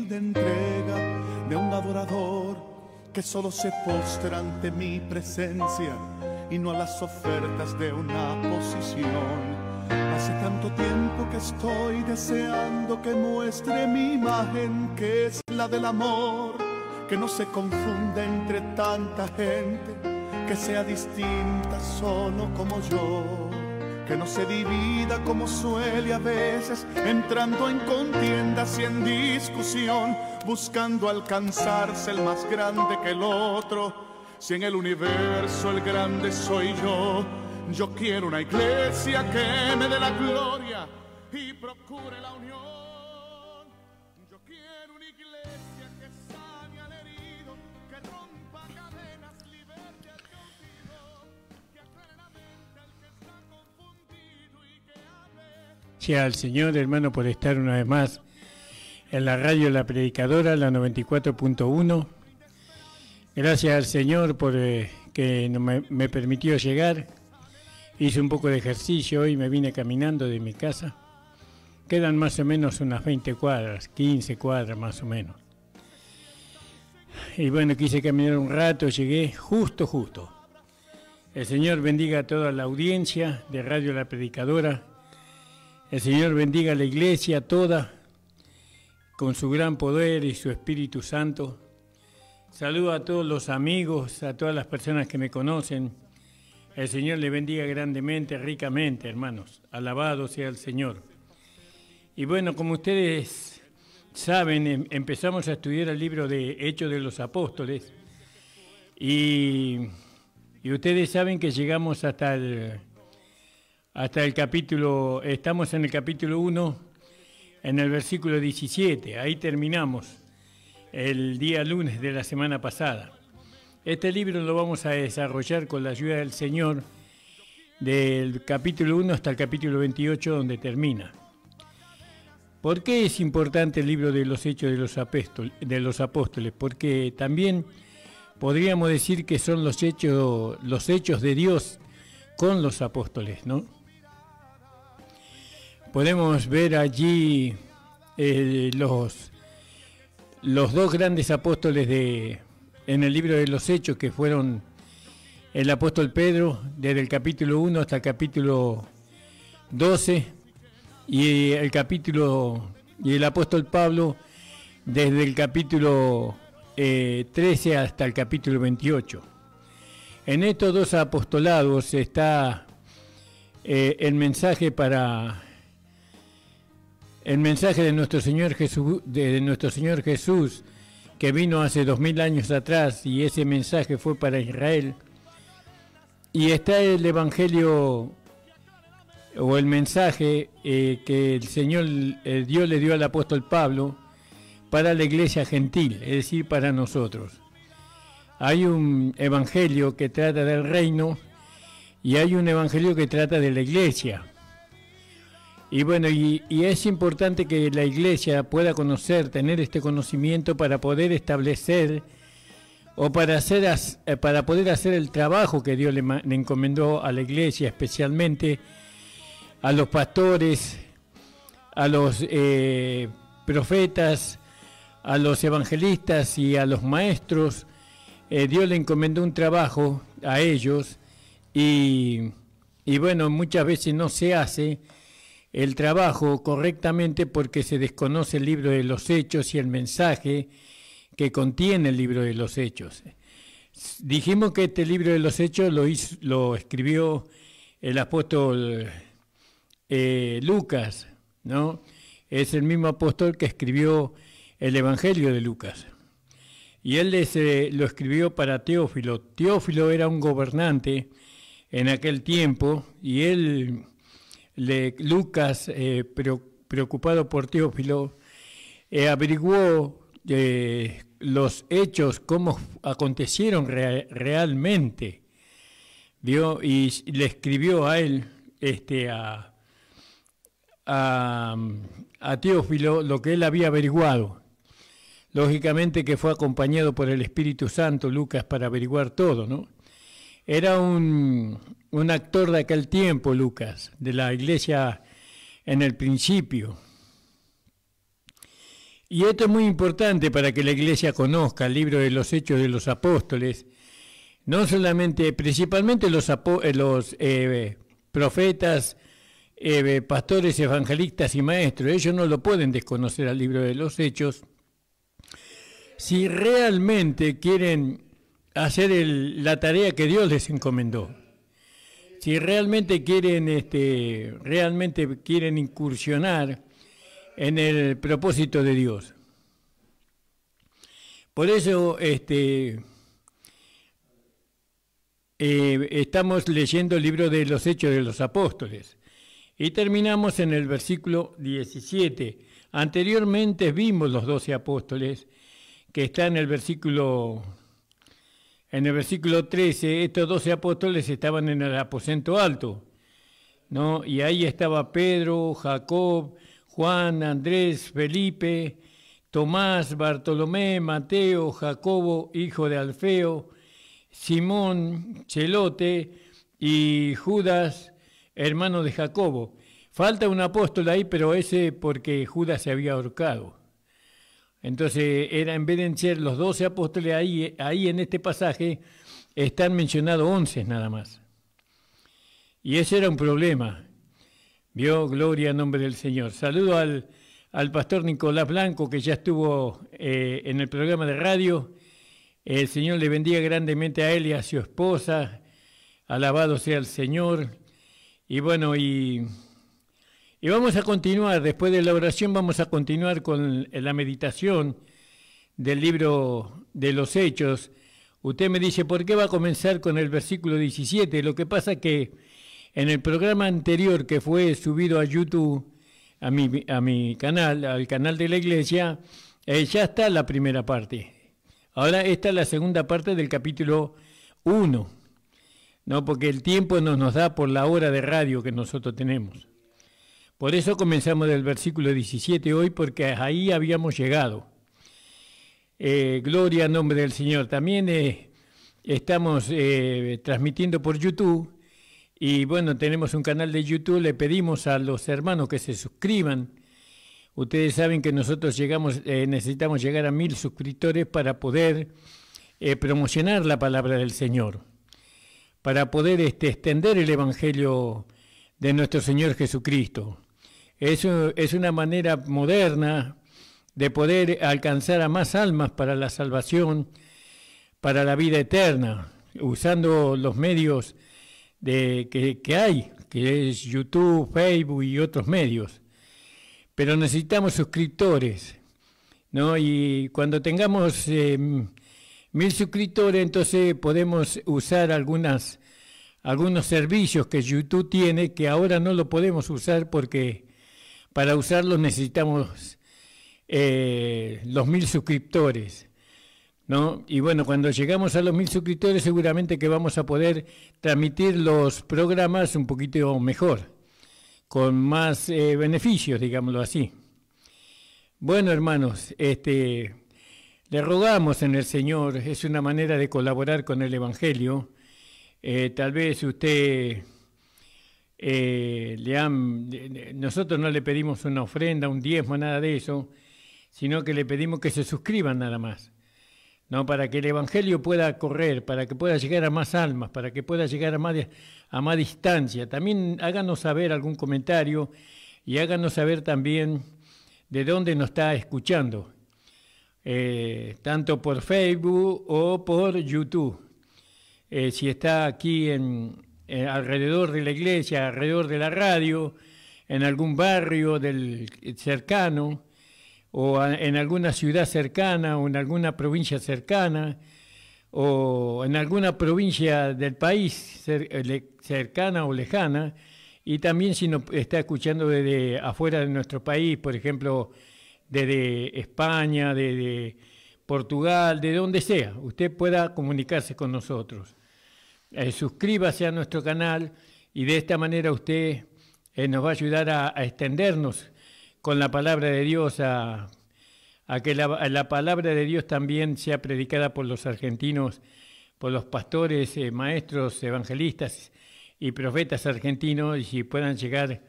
humilde entrega de un adorador que solo se postra ante mi presencia y no a las ofertas de una posición. Hace tanto tiempo que estoy deseando que muestre mi imagen, que es la del amor, que no se confunda entre tanta gente, que sea distinta solo como yo, que no se divida como suele a veces, entrando en contiendas y en discusión, buscando alcanzarse el más grande que el otro. Si en el universo el grande soy yo, yo quiero una iglesia que me dé la gloria y procure la unión. Yo quiero una iglesia que sane al herido, que rompa cadenas, liberte al cautivo, que aclare la mente al que está confundido y que hable. Gracias al Señor, hermano, por estar una vez más en la radio La Predicadora, la 94.1. Gracias al Señor por que me permitió llegar. Hice un poco de ejercicio y me vine caminando de mi casa. Quedan más o menos unas 20 cuadras, 15 cuadras más o menos. Y bueno, quise caminar un rato, llegué justo. El Señor bendiga a toda la audiencia de Radio La Predicadora. El Señor bendiga a la iglesia toda, con su gran poder y su Espíritu Santo. Saludo a todos los amigos, a todas las personas que me conocen. El Señor le bendiga grandemente, ricamente, hermanos. Alabado sea el Señor. Y bueno, como ustedes saben, empezamos a estudiar el libro de Hechos de los Apóstoles. Y ustedes saben que llegamos hasta el capítulo, estamos en el capítulo 1, en el versículo 17. Ahí terminamos el día lunes de la semana pasada. Este libro lo vamos a desarrollar con la ayuda del Señor del capítulo 1 hasta el capítulo 28, donde termina. ¿Por qué es importante el libro de los Hechos de los Apóstoles? Porque también podríamos decir que son los hechos de Dios con los apóstoles, ¿no? Podemos ver allí los dos grandes apóstoles en el libro de los Hechos, que fueron el apóstol Pedro, desde el capítulo 1 hasta el capítulo 12, y el apóstol Pablo, desde el capítulo 13 hasta el capítulo 28. En estos dos apostolados está el mensaje de nuestro Señor Jesús, que vino hace 2000 años atrás, y ese mensaje fue para Israel. Y está el Evangelio o el mensaje que el Señor Dios le dio al apóstol Pablo para la iglesia gentil, es decir, para nosotros. Hay un evangelio que trata del reino y hay un evangelio que trata de la iglesia. Y bueno, y es importante que la iglesia pueda tener este conocimiento para poder establecer o para poder hacer el trabajo que Dios le encomendó a la iglesia, especialmente a los pastores, a los profetas, a los evangelistas y a los maestros. Dios le encomendó un trabajo a ellos y bueno, muchas veces no se hace el trabajo correctamente porque se desconoce el libro de los Hechos y el mensaje que contiene el libro de los Hechos. Dijimos que este libro de los Hechos lo escribió el apóstol Lucas, ¿no? Es el mismo apóstol que escribió el Evangelio de Lucas. Y él lo escribió para Teófilo. Teófilo era un gobernante en aquel tiempo y Lucas, preocupado por Teófilo, averiguó los hechos, cómo acontecieron realmente, ¿vio? Y le escribió a él, a Teófilo, lo que él había averiguado. Lógicamente que fue acompañado por el Espíritu Santo, Lucas, para averiguar todo, ¿no? Era un actor de aquel tiempo, Lucas, de la iglesia en el principio. Y esto es muy importante para que la Iglesia conozca el libro de los Hechos de los Apóstoles, no solamente, principalmente los profetas, pastores, evangelistas y maestros. Ellos no lo pueden desconocer al libro de los Hechos. Si realmente quieren hacer la tarea que Dios les encomendó, si realmente quieren incursionar en el propósito de Dios. Por eso estamos leyendo el libro de los Hechos de los Apóstoles y terminamos en el versículo 17. Anteriormente vimos los 12 apóstoles, que está en el versículo 13. Estos 12 apóstoles estaban en el aposento alto, ¿no? Y ahí estaba Pedro, Jacob, Juan, Andrés, Felipe, Tomás, Bartolomé, Mateo, Jacobo, hijo de Alfeo, Simón, Celote y Judas, hermano de Jacobo. Falta un apóstol ahí, pero ese porque Judas se había ahorcado. Entonces, en vez de ser los 12 apóstoles, ahí en este pasaje están mencionados 11 nada más. Y ese era un problema. Vio, gloria al nombre del Señor. Saludo al pastor Nicolás Blanco, que ya estuvo en el programa de radio. El Señor le bendiga grandemente a él y a su esposa. Alabado sea el Señor. Y bueno, y vamos a continuar, después de la oración vamos a continuar con la meditación del libro de los Hechos. Usted me dice, ¿por qué va a comenzar con el versículo 17? Lo que pasa es que en el programa anterior que fue subido a YouTube, a mi canal, al canal de la iglesia, ya está la primera parte. Ahora esta es la segunda parte del capítulo 1, ¿no? Porque el tiempo no nos da por la hora de radio que nosotros tenemos. Por eso comenzamos del versículo 17 hoy, porque ahí habíamos llegado. Gloria al nombre del Señor. También estamos transmitiendo por YouTube. Y bueno, tenemos un canal de YouTube. Le pedimos a los hermanos que se suscriban. Ustedes saben que nosotros necesitamos llegar a 1000 suscriptores para poder promocionar la palabra del Señor, para poder extender el Evangelio de nuestro Señor Jesucristo. Eso es una manera moderna de poder alcanzar a más almas para la salvación, para la vida eterna, usando los medios que hay, que es YouTube, Facebook y otros medios. Pero necesitamos suscriptores, ¿no? Y cuando tengamos 1000 suscriptores, entonces podemos usar algunos servicios que YouTube tiene, que ahora no lo podemos usar porque para usarlos necesitamos los 1000 suscriptores, ¿no? Y bueno, cuando llegamos a los 1000 suscriptores seguramente que vamos a poder transmitir los programas un poquito mejor, con más beneficios, digámoslo así. Bueno, hermanos, le rogamos en el Señor, es una manera de colaborar con el Evangelio. Tal vez usted, nosotros no le pedimos una ofrenda, un diezmo, nada de eso, sino que le pedimos que se suscriban nada más, ¿no? Para que el Evangelio pueda correr, para que pueda llegar a más almas, para que pueda llegar a más distancia. También háganos saber algún comentario y háganos saber también de dónde nos está escuchando, tanto por Facebook o por YouTube. Si está aquí alrededor de la iglesia, alrededor de la radio, en algún barrio cercano, o en alguna ciudad cercana, o en alguna provincia cercana, o en alguna provincia del país cercana o lejana, y también si nos está escuchando desde afuera de nuestro país, por ejemplo, desde España, desde Portugal, de donde sea, usted pueda comunicarse con nosotros. Suscríbase a nuestro canal y de esta manera usted nos va a ayudar a extendernos con la palabra de Dios, a que la palabra de Dios también sea predicada por los argentinos, por los pastores, maestros, evangelistas y profetas argentinos, y puedan llegar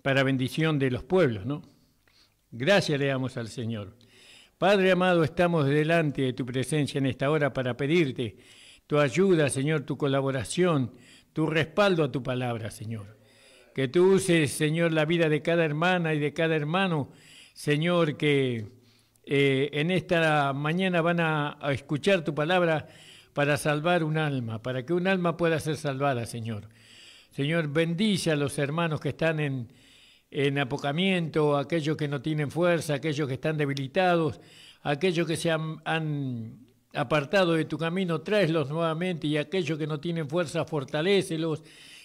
para bendición de los pueblos, ¿no? Gracias le damos al Señor. Padre amado, estamos delante de tu presencia en esta hora para pedirte tu ayuda, Señor, tu colaboración, tu respaldo a tu palabra, Señor. Que tú uses, Señor, la vida de cada hermana y de cada hermano, Señor, que en esta mañana van a escuchar tu palabra para salvar un alma, para que un alma pueda ser salvada, Señor. Señor, bendice a los hermanos que están en apocamiento, aquellos que no tienen fuerza, aquellos que están debilitados, aquellos que se han apartado de tu camino, tráelos nuevamente, y aquellos que no tienen fuerza, fortalécelos,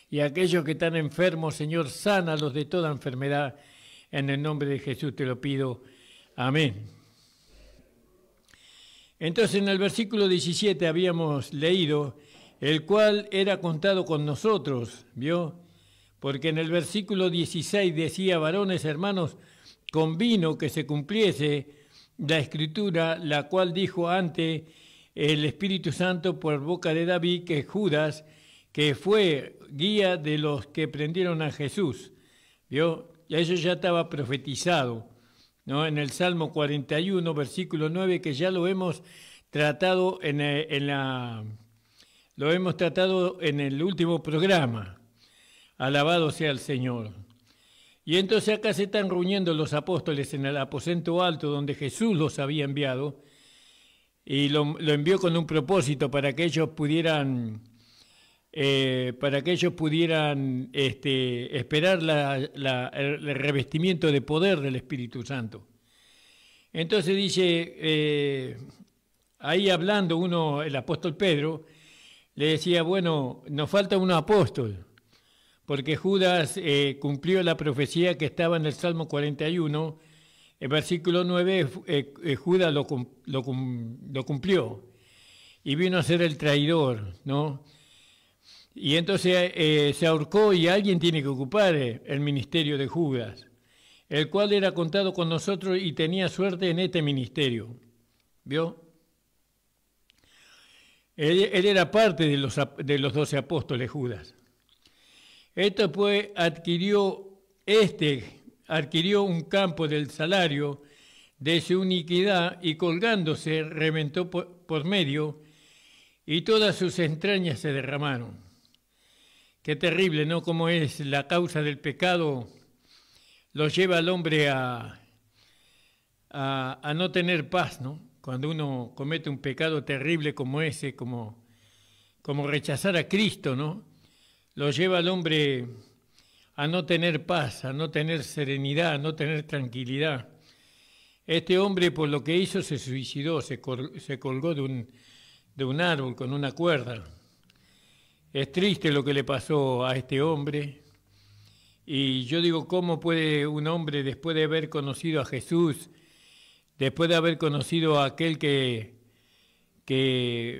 y aquellos que están enfermos, Señor, sánalos de toda enfermedad. En el nombre de Jesús te lo pido. Amén. Entonces en el versículo 17 habíamos leído, el cual era contado con nosotros, ¿vio? Porque en el versículo 16 decía, varones hermanos, convino que se cumpliese la escritura, la cual dijo antes el Espíritu Santo por boca de David, que Judas, que fue guía de los que prendieron a Jesús, ¿vio? Y eso ya estaba profetizado, ¿no? En el Salmo 41, versículo 9, que ya lo hemos tratado en el último programa. Alabado sea el Señor. Y entonces acá se están reuniendo los apóstoles en el aposento alto donde Jesús los había enviado, y lo envió con un propósito para que ellos pudieran esperar el revestimiento de poder del Espíritu Santo. Entonces dice, ahí hablando el apóstol Pedro, le decía, bueno, nos falta un apóstol, porque Judas cumplió la profecía que estaba en el Salmo 41, el versículo 9, Judas lo cumplió, y vino a ser el traidor, ¿no? Y entonces se ahorcó, y alguien tiene que ocupar el ministerio de Judas, el cual era contado con nosotros y tenía suerte en este ministerio. ¿Vio? Él era parte de los 12 apóstoles, Judas. Esto pues adquirió un campo del salario de su iniquidad, y colgándose reventó por medio, y todas sus entrañas se derramaron. Qué terrible, ¿no? Cómo es la causa del pecado, lo lleva al hombre a no tener paz, ¿no? Cuando uno comete un pecado terrible como ese, como rechazar a Cristo, ¿no? Lo lleva al hombre a no tener paz, a no tener serenidad, a no tener tranquilidad. Este hombre, por lo que hizo, se suicidó, se colgó de un árbol con una cuerda. Es triste lo que le pasó a este hombre. Y yo digo, ¿cómo puede un hombre, después de haber conocido a Jesús, después de haber conocido a aquel que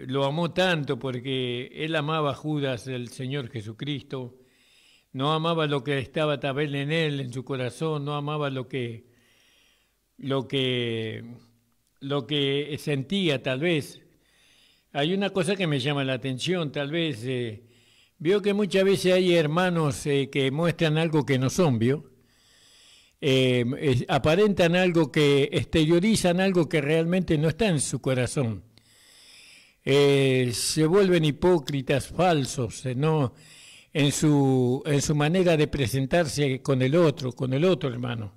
lo amó tanto, porque él amaba a Judas, el Señor Jesucristo, no amaba lo que estaba tal vez en él, en su corazón, no amaba lo que sentía tal vez? Hay una cosa que me llama la atención, tal vez, veo que muchas veces hay hermanos que muestran algo que no son, ¿vio? Aparentan algo, que exteriorizan algo que realmente no está en su corazón. Se vuelven hipócritas, falsos, ¿no? En su manera de presentarse con el otro hermano.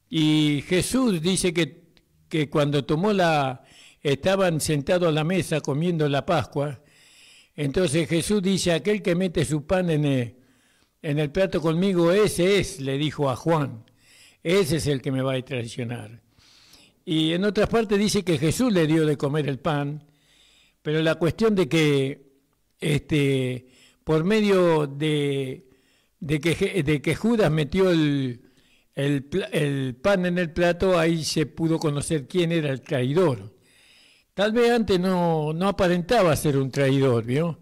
Y Jesús dice que cuando estaban sentados a la mesa comiendo la Pascua, entonces Jesús dice, aquel que mete su pan en el plato conmigo, ese es, le dijo a Juan, ese es el que me va a traicionar. Y en otras partes dice que Jesús le dio de comer el pan, pero la cuestión de que por medio de que Judas metió el pan en el plato, ahí se pudo conocer quién era el traidor. Tal vez antes no aparentaba ser un traidor, ¿vio?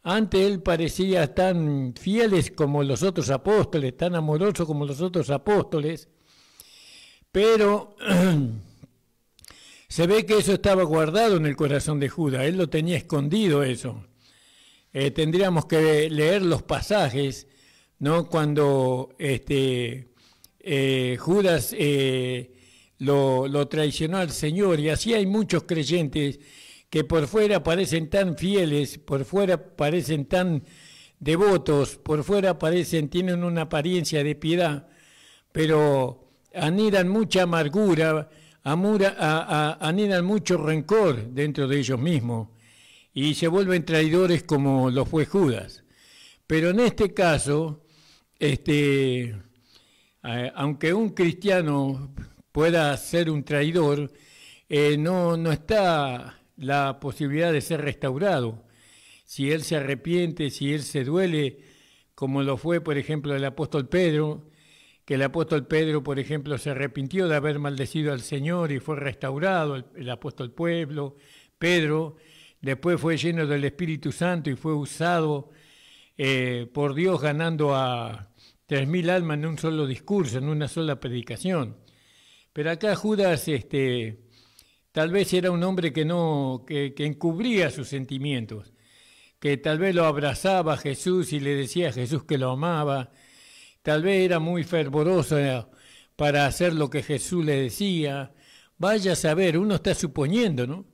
Antes él parecía tan fieles como los otros apóstoles, tan amoroso como los otros apóstoles, pero se ve que eso estaba guardado en el corazón de Judas, él lo tenía escondido eso. Tendríamos que leer los pasajes, ¿no? Cuando Judas lo traicionó al Señor, y así hay muchos creyentes que por fuera parecen tan fieles, por fuera parecen tan devotos, por fuera tienen una apariencia de piedad, pero anidan mucha amargura, anidan mucho rencor dentro de ellos mismos y se vuelven traidores como lo fue Judas. Pero en este caso, aunque un cristiano pueda ser un traidor, no está la posibilidad de ser restaurado. Si él se arrepiente, si él se duele, como lo fue, por ejemplo, el apóstol Pedro, que el apóstol Pedro, por ejemplo, se arrepintió de haber maldecido al Señor y fue restaurado, el apóstol Pedro, después fue lleno del Espíritu Santo y fue usado por Dios, ganando a 3.000 almas en un solo discurso, en una sola predicación. Pero acá Judas tal vez era un hombre que encubría sus sentimientos, que tal vez lo abrazaba a Jesús y le decía a Jesús que lo amaba, tal vez era muy fervoroso para hacer lo que Jesús le decía. Vaya a saber, uno está suponiendo, ¿no?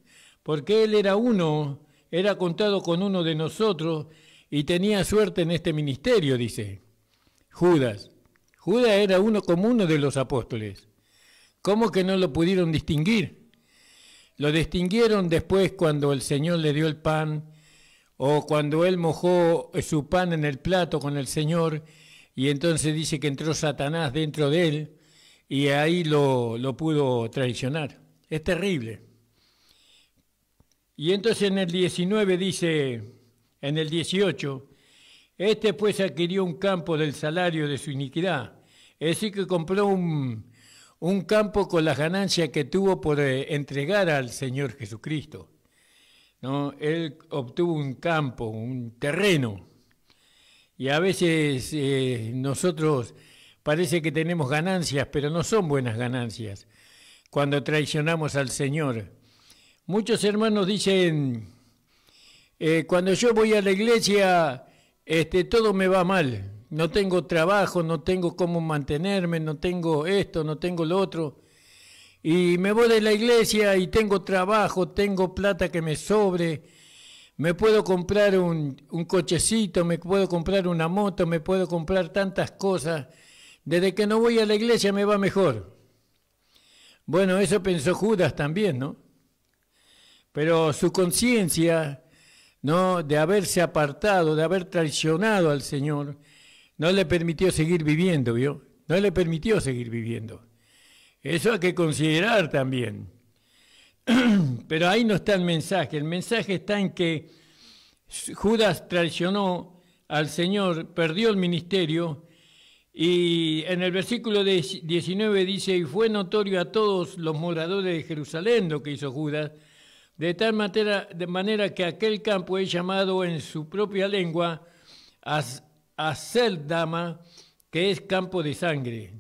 Porque él era contado con uno de nosotros y tenía suerte en este ministerio, dice Judas. Judas era como uno de los apóstoles. ¿Cómo que no lo pudieron distinguir? Lo distinguieron después cuando el Señor le dio el pan, o cuando él mojó su pan en el plato con el Señor, y entonces dice que entró Satanás dentro de él, y ahí lo pudo traicionar. Es terrible. Y entonces en el 19 dice, en el 18, pues adquirió un campo del salario de su iniquidad. Es decir, que compró un campo con las ganancias que tuvo por entregar al Señor Jesucristo, ¿no? Él obtuvo un campo, un terreno, y a veces nosotros parece que tenemos ganancias, pero no son buenas ganancias cuando traicionamos al Señor. Muchos hermanos dicen, cuando yo voy a la iglesia, todo me va mal. No tengo trabajo, no tengo cómo mantenerme, no tengo esto, no tengo lo otro. Y me voy de la iglesia y tengo trabajo, tengo plata que me sobre, me puedo comprar un cochecito, me puedo comprar una moto, me puedo comprar tantas cosas. Desde que no voy a la iglesia me va mejor. Bueno, eso pensó Judas también, ¿no? Pero su conciencia, ¿no?, de haberse apartado, de haber traicionado al Señor, no le permitió seguir viviendo, ¿vio? No le permitió seguir viviendo. Eso hay que considerar también. Pero ahí no está el mensaje. El mensaje está en que Judas traicionó al Señor, perdió el ministerio, y en el versículo 19 dice, y fue notorio a todos los moradores de Jerusalén lo que hizo Judas, de tal manera que aquel campo es llamado en su propia lengua Aceldama, que es campo de sangre.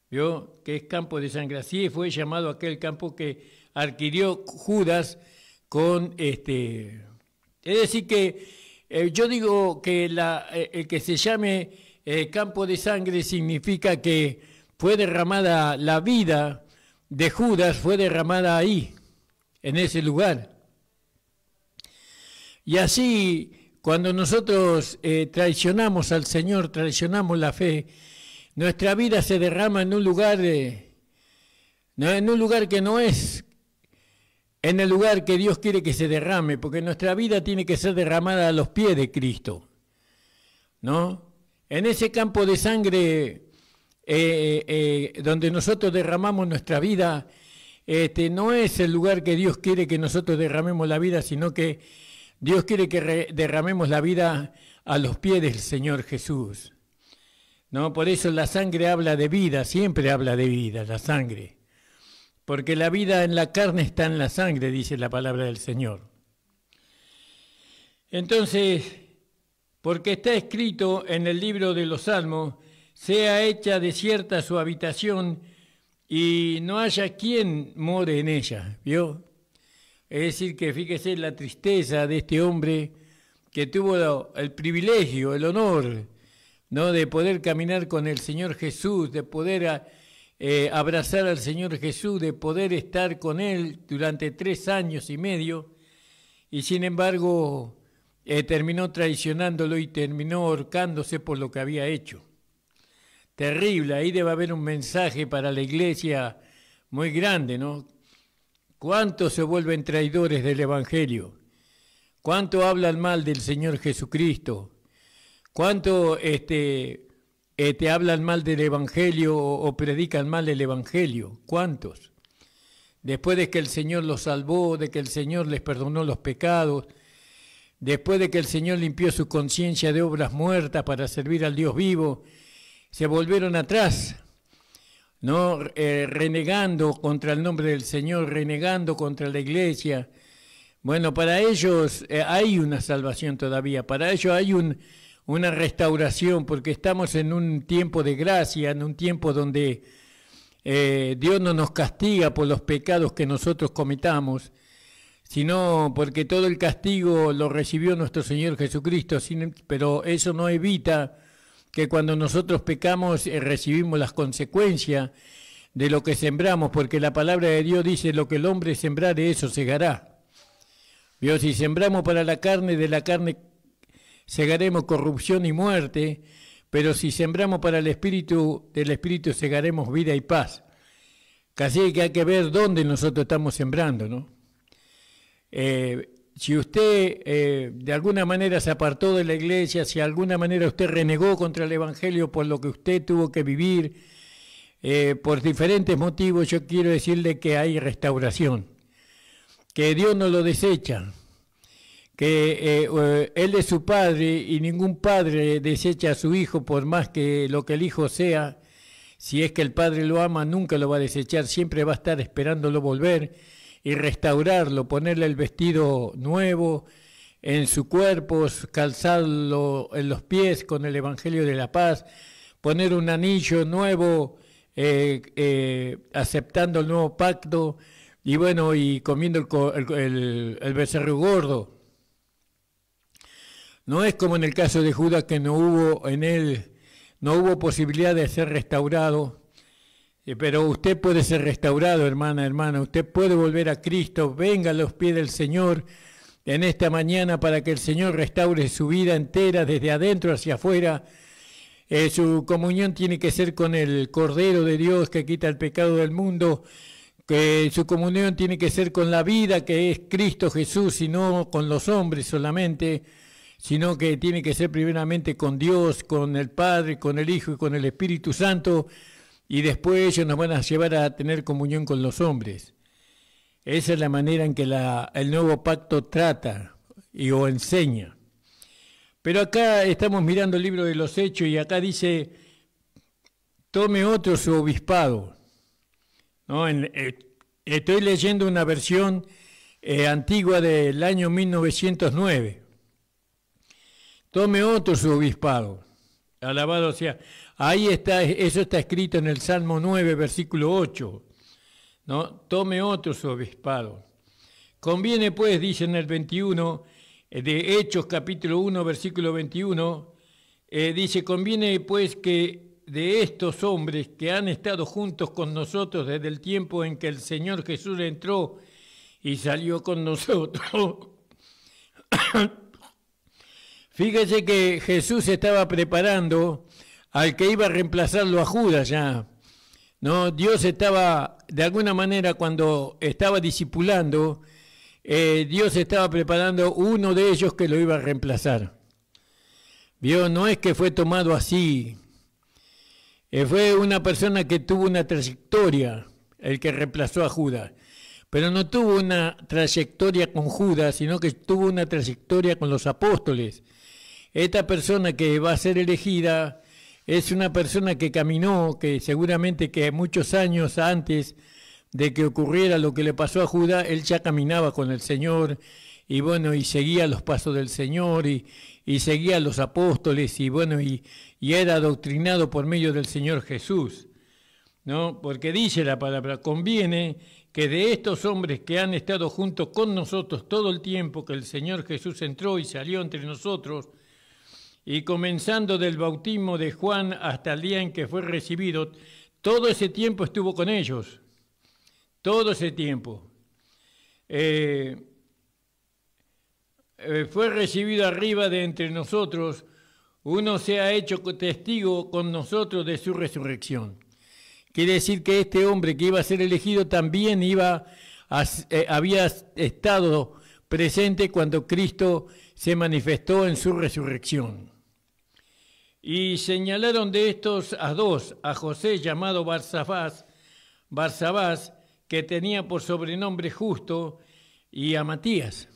¿Vio? Que es campo de sangre. Así fue llamado aquel campo que adquirió Judas con Es decir que yo digo que el que se llame campo de sangre significa que fue derramada la vida de Judas, fue derramada ahí, en ese lugar. Y así, cuando nosotros traicionamos al Señor, traicionamos la fe, nuestra vida se derrama en un lugar, en un lugar que no es en el lugar que Dios quiere que se derrame, porque nuestra vida tiene que ser derramada a los pies de Cristo, ¿no? En ese campo de sangre donde nosotros derramamos nuestra vida, no es el lugar que Dios quiere que nosotros derramemos la vida, sino que Dios quiere que derramemos la vida a los pies del Señor Jesús, ¿no? Por eso la sangre habla de vida, siempre habla de vida, la sangre. Porque la vida en la carne está en la sangre, dice la palabra del Señor. Entonces, porque está escrito en el libro de los Salmos, sea hecha desierta su habitación y no haya quien more en ella, ¿vio? Es decir, que fíjese la tristeza de este hombre que tuvo el privilegio, el honor, ¿no?, de poder caminar con el Señor Jesús, de poder abrazar al Señor Jesús, de poder estar con Él durante 3 años y medio, y sin embargo terminó traicionándolo y terminó ahorcándose por lo que había hecho. Terrible, ahí debe haber un mensaje para la iglesia muy grande, ¿no? ¿Cuántos se vuelven traidores del Evangelio? ¿Cuánto hablan mal del Señor Jesucristo? ¿Cuánto hablan mal del Evangelio o predican mal el Evangelio? ¿Cuántos? Después de que el Señor los salvó, de que el Señor les perdonó los pecados, después de que el Señor limpió su conciencia de obras muertas para servir al Dios vivo, se volvieron atrás, ¿no? Renegando contra el nombre del Señor, renegando contra la iglesia. Bueno, para ellos hay una salvación todavía, para ellos hay una restauración, porque estamos en un tiempo de gracia, en un tiempo donde Dios no nos castiga por los pecados que nosotros cometamos, sino porque todo el castigo lo recibió nuestro Señor Jesucristo, pero eso no evita que cuando nosotros pecamos recibimos las consecuencias de lo que sembramos, porque la palabra de Dios dice: lo que el hombre sembrare, eso segará. ¿Vio? Si sembramos para la carne, de la carne segaremos corrupción y muerte, pero si sembramos para el Espíritu, del Espíritu segaremos vida y paz. Casi que hay que ver dónde nosotros estamos sembrando, ¿no? Si usted de alguna manera se apartó de la iglesia, si de alguna manera usted renegó contra el Evangelio por lo que usted tuvo que vivir, por diferentes motivos, yo quiero decirle que hay restauración, que Dios no lo desecha, que Él es su Padre y ningún padre desecha a su hijo por más que lo que el hijo sea. Si es que el Padre lo ama, nunca lo va a desechar, siempre va a estar esperándolo volver y restaurarlo, ponerle el vestido nuevo en su cuerpo, calzarlo en los pies con el Evangelio de la paz, poner un anillo nuevo, aceptando el nuevo pacto, y bueno, y comiendo el becerro gordo. No es como en el caso de Judas, que no hubo posibilidad de ser restaurado. Pero usted puede ser restaurado, hermana, usted puede volver a Cristo. Venga a los pies del Señor en esta mañana para que el Señor restaure su vida entera, desde adentro hacia afuera. Su comunión tiene que ser con el Cordero de Dios que quita el pecado del mundo, que su comunión tiene que ser con la vida que es Cristo Jesús, y no con los hombres solamente, sino que tiene que ser primeramente con Dios, con el Padre, con el Hijo y con el Espíritu Santo, y después ellos nos van a llevar a tener comunión con los hombres. Esa es la manera en que el nuevo pacto trata o enseña. Pero acá estamos mirando el libro de los Hechos y acá dice: tome otro su obispado. ¿No? Estoy leyendo una versión antigua del año 1909. Tome otro su obispado. Alabado sea. Ahí está, eso está escrito en el Salmo 9, versículo 8. ¿No? Tome otro su obispado. Conviene pues, dice en el 21, de Hechos capítulo 1, versículo 21, dice: conviene pues que de estos hombres que han estado juntos con nosotros desde el tiempo en que el Señor Jesús entró y salió con nosotros. Fíjese que Jesús estaba preparando al que iba a reemplazarlo a Judas ya, ¿no? Dios estaba, de alguna manera, cuando estaba discipulando, Dios estaba preparando uno de ellos que lo iba a reemplazar. ¿Vio? No es que fue tomado así. Fue una persona que tuvo una trayectoria, el que reemplazó a Judas. Pero no tuvo una trayectoria con Judas, sino que tuvo una trayectoria con los apóstoles. Esta persona que va a ser elegida es una persona que caminó, que seguramente que muchos años antes de que ocurriera lo que le pasó a Judas, él ya caminaba con el Señor, y bueno, y seguía los pasos del Señor, y seguía a los apóstoles, y bueno, y era adoctrinado por medio del Señor Jesús, ¿no? Porque dice la palabra: conviene que de estos hombres que han estado juntos con nosotros todo el tiempo que el Señor Jesús entró y salió entre nosotros, y comenzando del bautismo de Juan hasta el día en que fue recibido, todo ese tiempo estuvo con ellos, todo ese tiempo. Fue recibido arriba de entre nosotros, uno se ha hecho testigo con nosotros de su resurrección. Quiere decir que este hombre que iba a ser elegido también había estado presente cuando Cristo se manifestó en su resurrección. Y señalaron de estos a dos, a José llamado Barsabás, que tenía por sobrenombre Justo, y a Matías.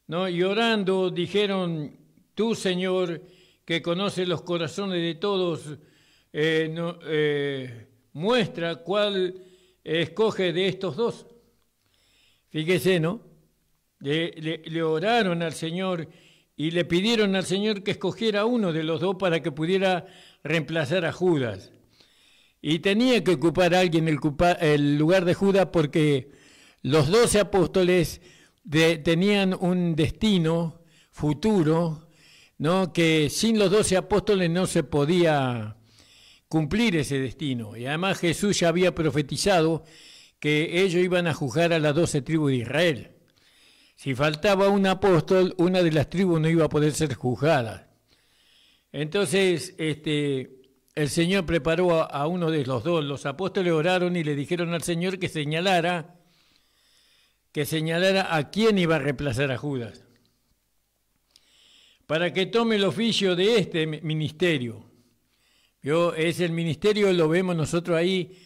¿No? Y orando dijeron: tú, Señor, que conoces los corazones de todos, muestra cuál escoge de estos dos. Fíjese, ¿no? Le oraron al Señor y le pidieron al Señor que escogiera uno de los dos para que pudiera reemplazar a Judas. Y tenía que ocupar a alguien el lugar de Judas, porque los 12 apóstoles tenían un destino futuro, ¿no? Que sin los 12 apóstoles no se podía cumplir ese destino. Y además Jesús ya había profetizado que ellos iban a juzgar a las 12 tribus de Israel. Si faltaba un apóstol, una de las tribus no iba a poder ser juzgada. Entonces, el Señor preparó a uno de los dos. Los apóstoles oraron y le dijeron al Señor que señalara a quién iba a reemplazar a Judas, para que tome el oficio de este ministerio. Es el ministerio, lo vemos nosotros ahí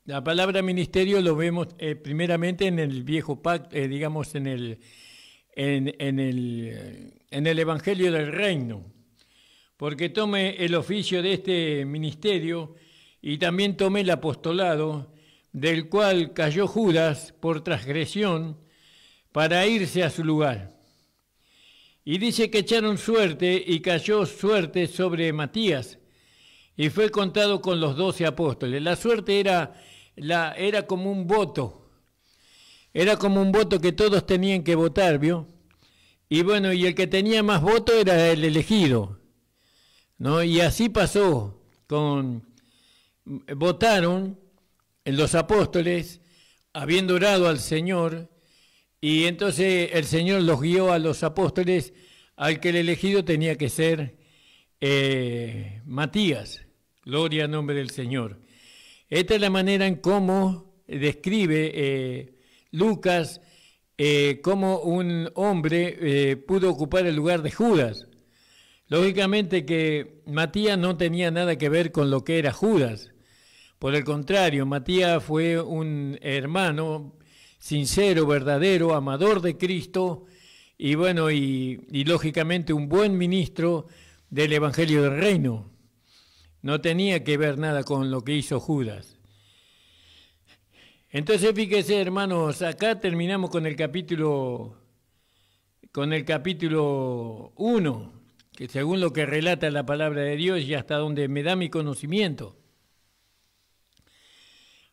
la palabra ministerio lo vemos primeramente en el viejo pacto, digamos en el Evangelio del Reino, porque tome el oficio de este ministerio y también tome el apostolado, del cual cayó Judas por transgresión para irse a su lugar. Y dice que echaron suerte y cayó suerte sobre Matías y fue contado con los 12 apóstoles. La suerte era como un voto, que todos tenían que votar, ¿vio? Y bueno, y el que tenía más votos era el elegido, ¿no? Y así pasó, votaron los apóstoles, habiendo orado al Señor, y entonces el Señor los guió a los apóstoles al que el elegido tenía que ser Matías. Gloria al nombre del Señor. Esta es la manera en cómo describe Lucas cómo un hombre pudo ocupar el lugar de Judas. Lógicamente que Matías no tenía nada que ver con lo que era Judas. Por el contrario, Matías fue un hermano sincero, verdadero, amador de Cristo y bueno, y lógicamente un buen ministro del Evangelio del Reino. No tenía que ver nada con lo que hizo Judas. Entonces, fíjese, hermanos, acá terminamos con el capítulo 1, que según lo que relata la palabra de Dios y hasta donde me da mi conocimiento.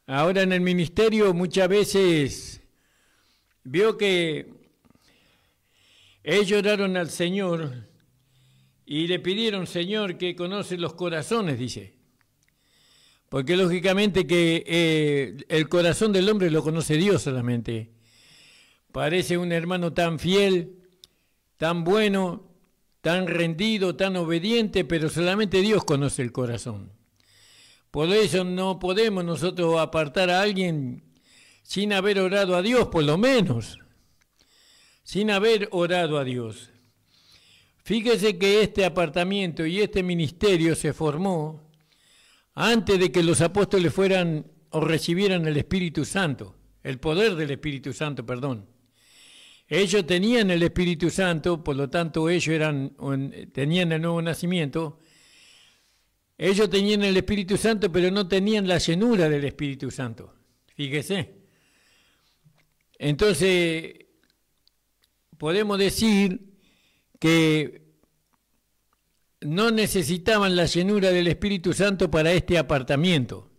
Ahora en el ministerio muchas veces vio que ellos oraron al Señor y le pidieron: Señor, que conoce los corazones, dice. Porque lógicamente que el corazón del hombre lo conoce Dios solamente. Parece un hermano tan fiel, tan bueno, tan rendido, tan obediente, pero solamente Dios conoce el corazón. Por eso no podemos nosotros apartar a alguien sin haber orado a Dios, por lo menos. Sin haber orado a Dios. Fíjese que este apartamiento y este ministerio se formó antes de que los apóstoles fueran o recibieran el Espíritu Santo, el poder del Espíritu Santo, perdón. Ellos tenían el Espíritu Santo, por lo tanto ellos tenían el nuevo nacimiento. Ellos tenían el Espíritu Santo, pero no tenían la llenura del Espíritu Santo. Fíjese. Entonces, podemos decir que no necesitaban la llenura del Espíritu Santo para este apartamiento,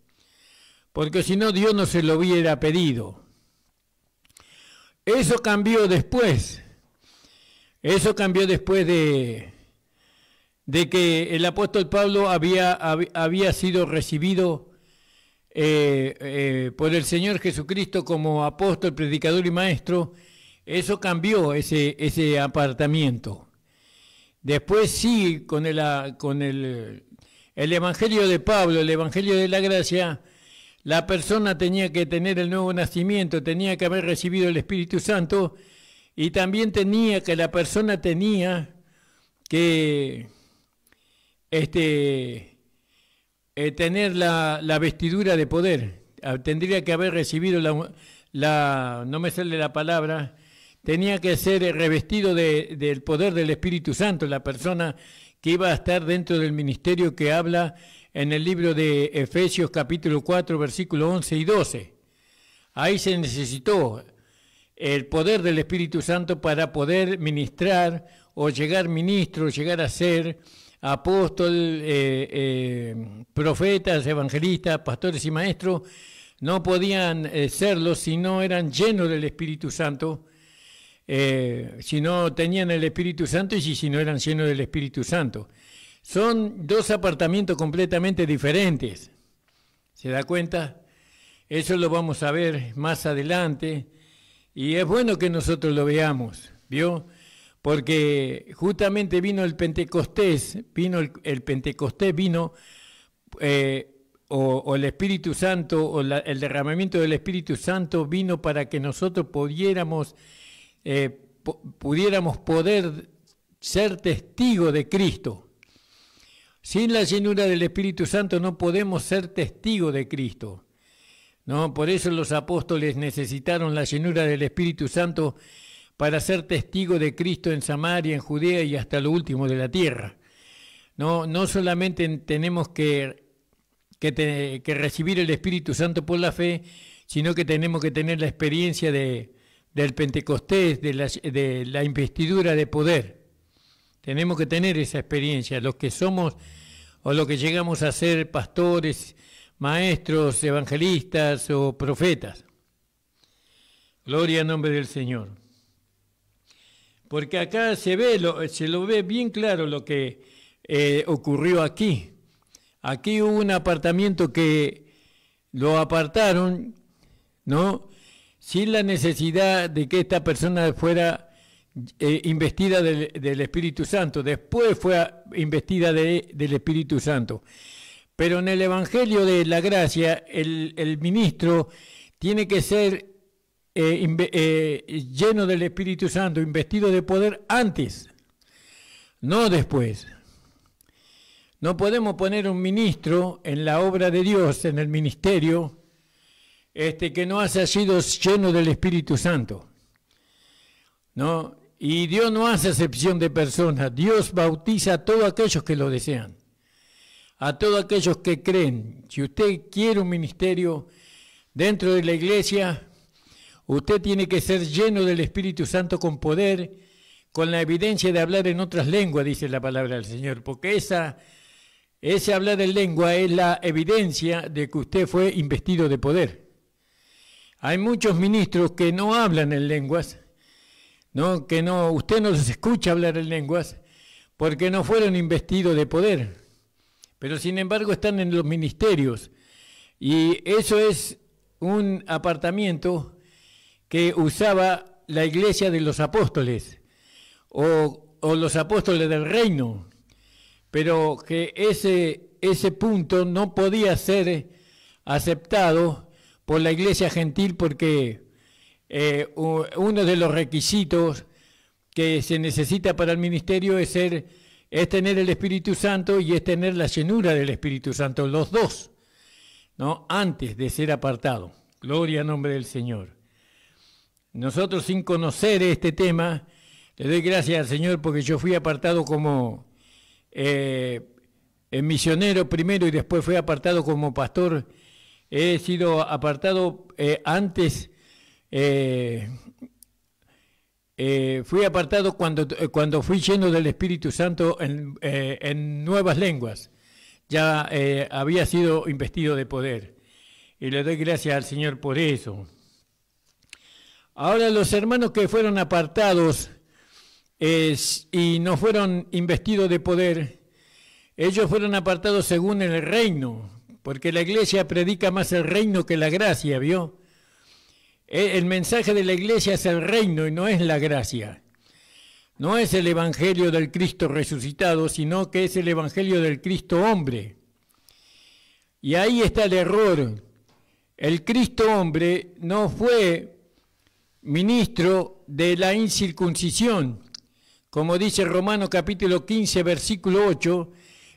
porque si no Dios no se lo hubiera pedido. Eso cambió después. Eso cambió después de que el apóstol Pablo había sido recibido por el Señor Jesucristo como apóstol, predicador y maestro. Eso cambió ese apartamiento. Después sí, con el Evangelio de Pablo, el Evangelio de la Gracia, la persona tenía que tener el nuevo nacimiento, tenía que haber recibido el Espíritu Santo, y también la persona tenía que tener la vestidura de poder. Tendría que haber recibido no me sale la palabra, tenía que ser revestido del poder del Espíritu Santo, la persona que iba a estar dentro del ministerio que habla en el libro de Efesios capítulo 4, versículos 11 y 12. Ahí se necesitó el poder del Espíritu Santo para poder ministrar o llegar ministro, llegar a ser apóstol, profetas, evangelistas, pastores y maestros. No podían serlo si no eran llenos del Espíritu Santo, si no tenían el Espíritu Santo y si no eran llenos del Espíritu Santo. Son dos apartamentos completamente diferentes. ¿Se da cuenta? Eso lo vamos a ver más adelante y es bueno que nosotros lo veamos, ¿vio? Porque justamente vino el Pentecostés, o el Espíritu Santo, o el derramamiento del Espíritu Santo vino para que nosotros pudiéramos poder ser testigos de Cristo. Sin la llenura del Espíritu Santo no podemos ser testigos de Cristo, ¿no? Por eso los apóstoles necesitaron la llenura del Espíritu Santo para ser testigos de Cristo en Samaria, en Judea y hasta lo último de la tierra. No solamente tenemos que recibir el Espíritu Santo por la fe, sino que tenemos que tener la experiencia del Pentecostés, de la investidura de poder. Tenemos que tener esa experiencia, los que somos o los que llegamos a ser pastores, maestros, evangelistas o profetas. Gloria al nombre del Señor. Porque acá se lo ve bien claro lo que ocurrió aquí. Aquí hubo un apartamiento que lo apartaron, ¿no? Sin la necesidad de que esta persona fuera investida del Espíritu Santo. Después fue investida del Espíritu Santo. Pero en el Evangelio de la Gracia, el ministro tiene que ser lleno del Espíritu Santo, investido de poder antes, no después. No podemos poner un ministro en la obra de Dios, en el ministerio, que no haya sido lleno del Espíritu Santo, ¿no? Y Dios no hace acepción de personas. Dios bautiza a todos aquellos que lo desean, a todos aquellos que creen. Si usted quiere un ministerio dentro de la iglesia, usted tiene que ser lleno del Espíritu Santo con poder, con la evidencia de hablar en otras lenguas, dice la palabra del Señor, porque ese hablar en lengua es la evidencia de que usted fue investido de poder. Hay muchos ministros que no hablan en lenguas, usted no los escucha hablar en lenguas porque no fueron investidos de poder, pero sin embargo están en los ministerios, y eso es un apartamiento que usaba la iglesia de los apóstoles o los apóstoles del reino, pero que ese punto no podía ser aceptado por la iglesia gentil porque uno de los requisitos que se necesita para el ministerio es tener el Espíritu Santo y es tener la llenura del Espíritu Santo, los dos, ¿no? Antes de ser apartado. Gloria al nombre del Señor. Nosotros, sin conocer este tema, le doy gracias al Señor porque yo fui apartado como misionero primero y después fui apartado como pastor. He sido apartado antes. Fui apartado cuando fui lleno del Espíritu Santo en nuevas lenguas. Ya había sido investido de poder. Y le doy gracias al Señor por eso. Ahora los hermanos que fueron apartados y no fueron investidos de poder, Ellos fueron apartados según el reino, porque la iglesia predica más el reino que la gracia, ¿vio? El mensaje de la iglesia es el reino y no es la gracia. No es el evangelio del Cristo resucitado, sino que es el evangelio del Cristo hombre. Y ahí está el error. El Cristo hombre no fue ministro de la incircuncisión. Como dice Romanos capítulo 15, versículo 8,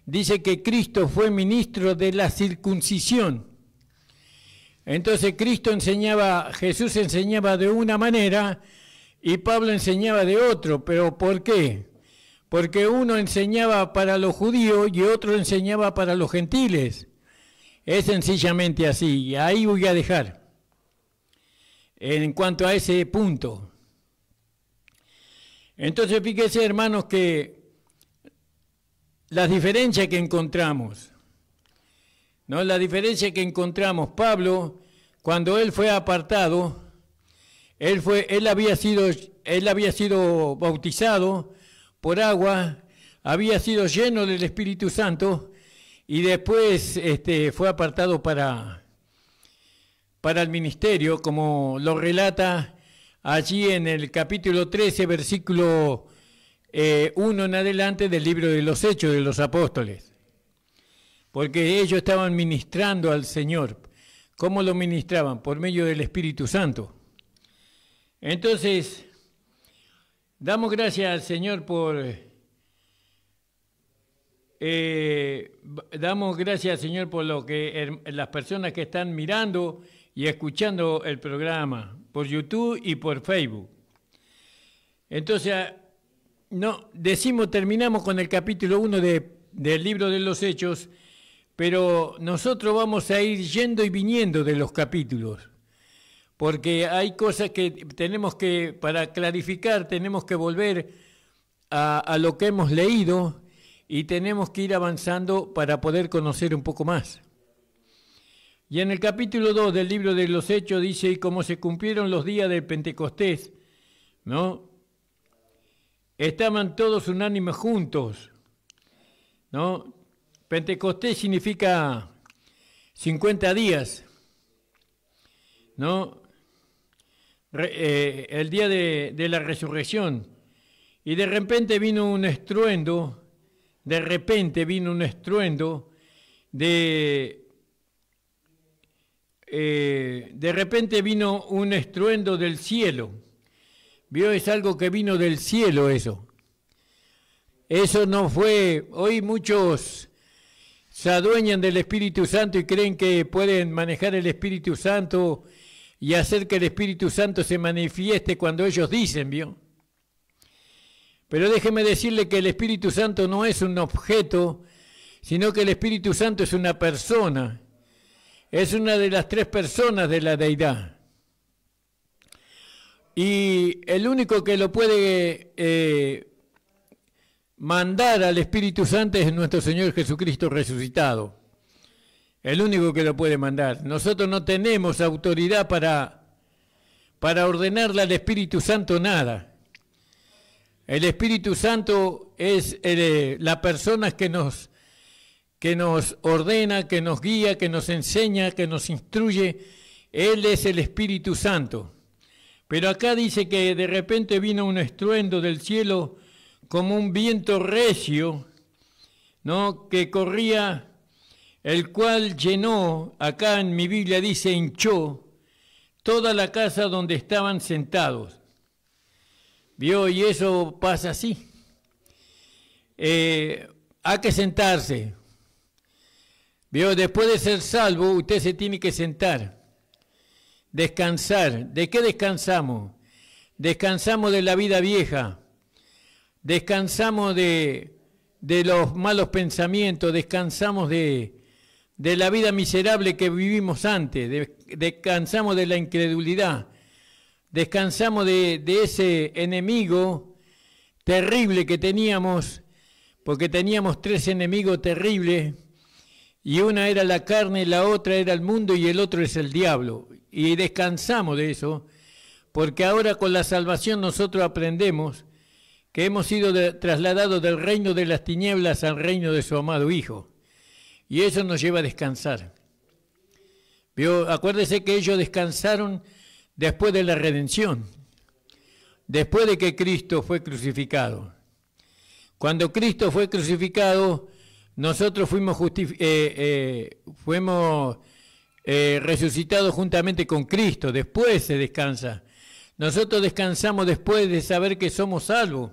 dice que Cristo fue ministro de la circuncisión. Entonces Jesús enseñaba de una manera y Pablo enseñaba de otro. ¿Pero por qué? Porque uno enseñaba para los judíos y otro enseñaba para los gentiles. Es sencillamente así, y ahí voy a dejar en cuanto a ese punto. Entonces fíjense, hermanos, que las diferencias que encontramos, ¿no? La diferencia que encontramos, Pablo, cuando él fue apartado, él había sido bautizado por agua, había sido lleno del Espíritu Santo y después fue apartado para el ministerio, como lo relata allí en el capítulo 13, versículo 1 en adelante del libro de los Hechos de los Apóstoles. Porque ellos estaban ministrando al Señor. ¿Cómo lo ministraban? Por medio del Espíritu Santo. Entonces, damos gracias al Señor damos gracias al Señor por lo que las personas que están mirando y escuchando el programa por YouTube y por Facebook. Entonces, terminamos con el capítulo 1 del libro de los Hechos, pero nosotros vamos a ir yendo y viniendo de los capítulos, porque hay cosas que tenemos que, para clarificar, tenemos que volver a lo que hemos leído y tenemos que ir avanzando para poder conocer un poco más. Y en el capítulo 2 del libro de los Hechos dice, y como se cumplieron los días del Pentecostés, ¿no? Estaban todos unánimes juntos, ¿no? Pentecostés significa 50 días, ¿no? El día de la resurrección. Y de repente vino un estruendo, de repente vino un estruendo del cielo. ¿Vio? Es algo que vino del cielo eso. Eso no fue... Hoy muchos se adueñan del Espíritu Santo y creen que pueden manejar el Espíritu Santo y hacer que el Espíritu Santo se manifieste cuando ellos dicen, ¿vio? Pero déjeme decirle que el Espíritu Santo no es un objeto, sino que el Espíritu Santo es una persona. Es una de las 3 personas de la deidad. Y el único que lo puede mandar al Espíritu Santo es nuestro Señor Jesucristo resucitado. El único que lo puede mandar. Nosotros no tenemos autoridad para ordenarle al Espíritu Santo nada. El Espíritu Santo es la persona que nos ordena, que nos guía, que nos enseña, que nos instruye. Él es el Espíritu Santo. Pero acá dice que de repente vino un estruendo del cielo como un viento recio, ¿no? Que corría, el cual llenó, acá en mi Biblia dice hinchó, toda la casa donde estaban sentados. ¿Vio? Y eso pasa así. Hay que sentarse. ¿Vio? Después de ser salvo, usted se tiene que sentar. Descansar. ¿De qué descansamos? Descansamos de la vida vieja. Descansamos de los malos pensamientos. Descansamos de la vida miserable que vivimos antes. Descansamos de la incredulidad. Descansamos de ese enemigo terrible que teníamos, porque teníamos 3 enemigos terribles, y una era la carne, la otra era el mundo y el otro es el diablo. Y descansamos de eso, porque ahora con la salvación nosotros aprendemos que hemos sido trasladados del reino de las tinieblas al reino de su amado Hijo. Y eso nos lleva a descansar. ¿Vio? Acuérdese que ellos descansaron después de la redención, después de que Cristo fue crucificado. Cuando Cristo fue crucificado, nosotros fuimos resucitados juntamente con Cristo. Después se descansa. Nosotros descansamos después de saber que somos salvos.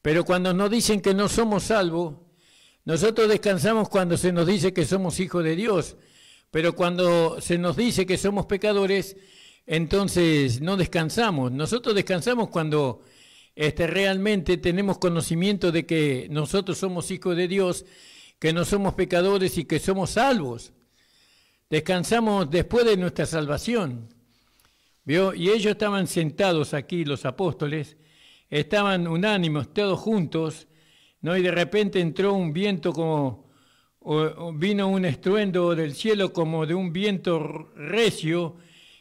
Pero cuando nos dicen que no somos salvos, nosotros descansamos cuando se nos dice que somos hijos de Dios. Pero cuando se nos dice que somos pecadores, entonces no descansamos. Nosotros descansamos cuando realmente tenemos conocimiento de que nosotros somos hijos de Dios, que no somos pecadores y que somos salvos. Descansamos después de nuestra salvación. ¿Vio? Y ellos estaban sentados aquí, los apóstoles, estaban unánimes, todos juntos, ¿no? Y de repente entró un viento vino un estruendo del cielo como de un viento recio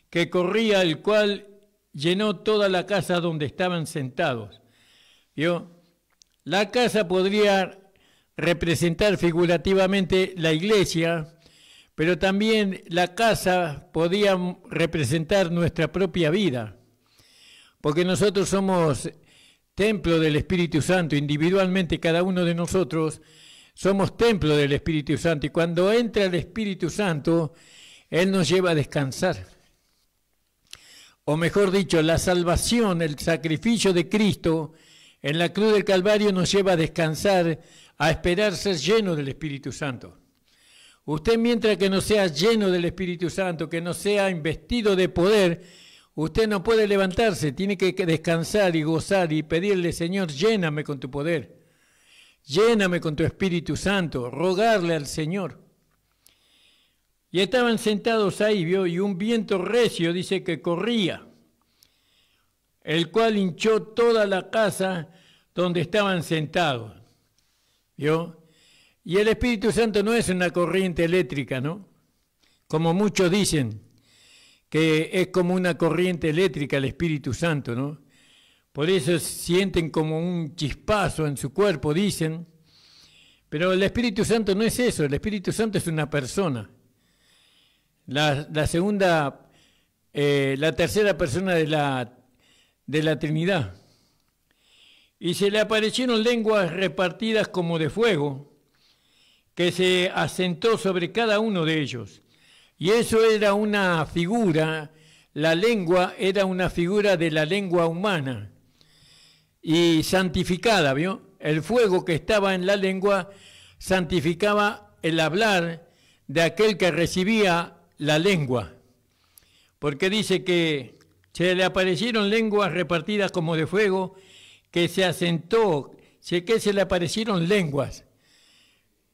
que corría, el cual llenó toda la casa donde estaban sentados. ¿Vio? La casa podría representar figurativamente la iglesia, pero también la casa podía representar nuestra propia vida, porque nosotros somos templo del Espíritu Santo, individualmente cada uno de nosotros somos templo del Espíritu Santo, y cuando entra el Espíritu Santo, Él nos lleva a descansar. O mejor dicho, la salvación, el sacrificio de Cristo en la cruz del Calvario nos lleva a descansar, a esperar ser lleno del Espíritu Santo. Usted, mientras que no sea lleno del Espíritu Santo, que no sea investido de poder, usted no puede levantarse, tiene que descansar y gozar y pedirle: Señor, lléname con tu poder, lléname con tu Espíritu Santo, rogarle al Señor. Y estaban sentados ahí, ¿vio? Y un viento recio, dice, que corría, el cual hinchó toda la casa donde estaban sentados, ¿vio? Y el Espíritu Santo no es una corriente eléctrica, ¿no? Como muchos dicen, que es como una corriente eléctrica el Espíritu Santo, ¿no? Por eso sienten como un chispazo en su cuerpo, dicen. Pero el Espíritu Santo no es eso, el Espíritu Santo es una persona. La tercera persona de la Trinidad. Y se le aparecieron lenguas repartidas como de fuego, que se asentó sobre cada uno de ellos. Y eso era una figura, la lengua era una figura de la lengua humana y santificada, ¿vio? El fuego que estaba en la lengua santificaba el hablar de aquel que recibía la lengua, porque dice que se le aparecieron lenguas repartidas como de fuego, que se asentó, que se le aparecieron lenguas.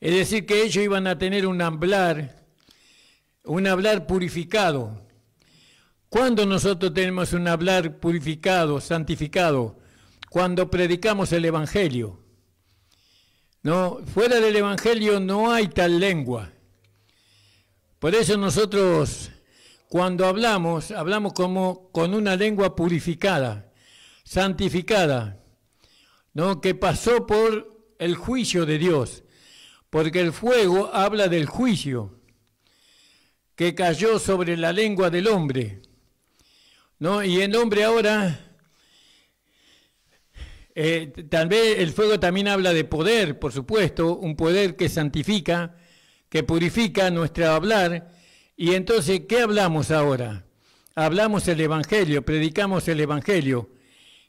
Es decir, que ellos iban a tener un hablar purificado. ¿Cuándo nosotros tenemos un hablar purificado, santificado? Cuando predicamos el Evangelio. No, fuera del Evangelio no hay tal lengua. Por eso nosotros, cuando hablamos como con una lengua purificada, santificada, ¿no? Que pasó por el juicio de Dios. Porque el fuego habla del juicio que cayó sobre la lengua del hombre, ¿no? Y el hombre ahora, tal vez el fuego también habla de poder, por supuesto, un poder que santifica, que purifica nuestro hablar. Y entonces, ¿qué hablamos ahora? Hablamos el Evangelio, predicamos el Evangelio.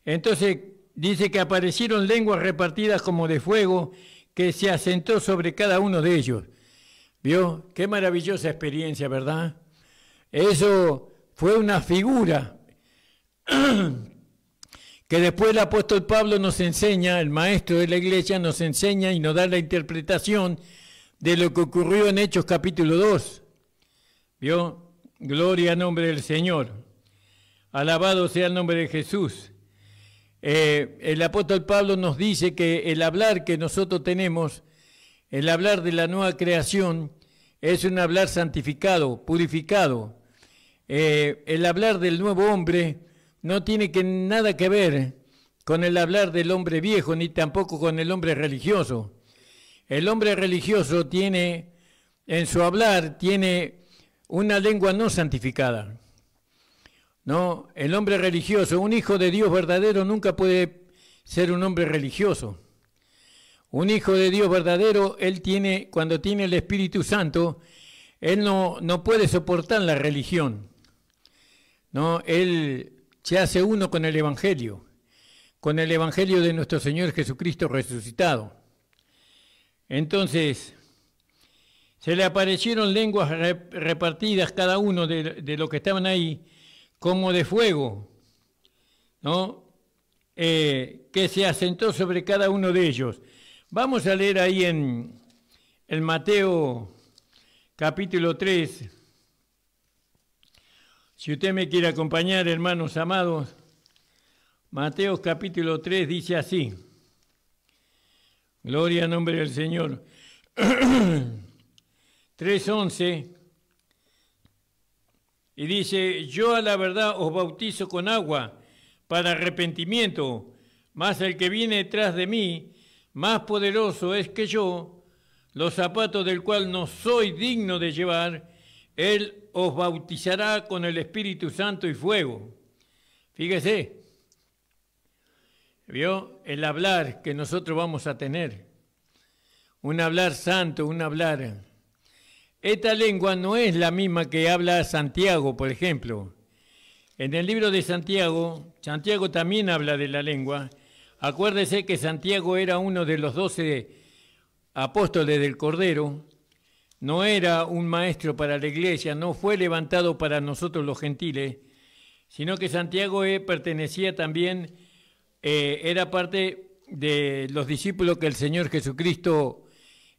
Entonces, dice que aparecieron lenguas repartidas como de fuego, que se asentó sobre cada uno de ellos. ¿Vio? Qué maravillosa experiencia, ¿verdad? Eso fue una figura que después el apóstol Pablo nos enseña, el maestro de la iglesia nos enseña y nos da la interpretación de lo que ocurrió en Hechos capítulo 2. ¿Vio? Gloria al nombre del Señor. Alabado sea el nombre de Jesús. El apóstol Pablo nos dice que el hablar que nosotros tenemos, el hablar de la nueva creación, es un hablar santificado, purificado. El hablar del nuevo hombre no tiene nada que ver con el hablar del hombre viejo, ni tampoco con el hombre religioso. El hombre religioso tiene, en su hablar, tiene una lengua no santificada. ¿No? El hombre religioso, un hijo de Dios verdadero nunca puede ser un hombre religioso. Un hijo de Dios verdadero, él tiene, cuando tiene el Espíritu Santo, él no puede soportar la religión. ¿No? Él se hace uno con el Evangelio de nuestro Señor Jesucristo resucitado. Entonces, se le aparecieron lenguas repartidas cada uno de los que estaban ahí, como de fuego, ¿no? Que se asentó sobre cada uno de ellos. Vamos a leer ahí en Mateo capítulo 3. Si usted me quiere acompañar, hermanos amados, Mateo capítulo 3 dice así. Gloria al nombre del Señor. 3:11. Y dice, yo a la verdad os bautizo con agua para arrepentimiento, mas el que viene detrás de mí, más poderoso es que yo, los zapatos del cual no soy digno de llevar, él os bautizará con el Espíritu Santo y fuego. Fíjese, ¿vio? El hablar que nosotros vamos a tener, un hablar santo, un hablar. Esta lengua no es la misma que habla Santiago, por ejemplo. En el libro de Santiago, Santiago también habla de la lengua. Acuérdese que Santiago era uno de los 12 apóstoles del Cordero. No era un maestro para la iglesia, no fue levantado para nosotros los gentiles, sino que Santiago pertenecía también, era parte de los discípulos que el Señor Jesucristo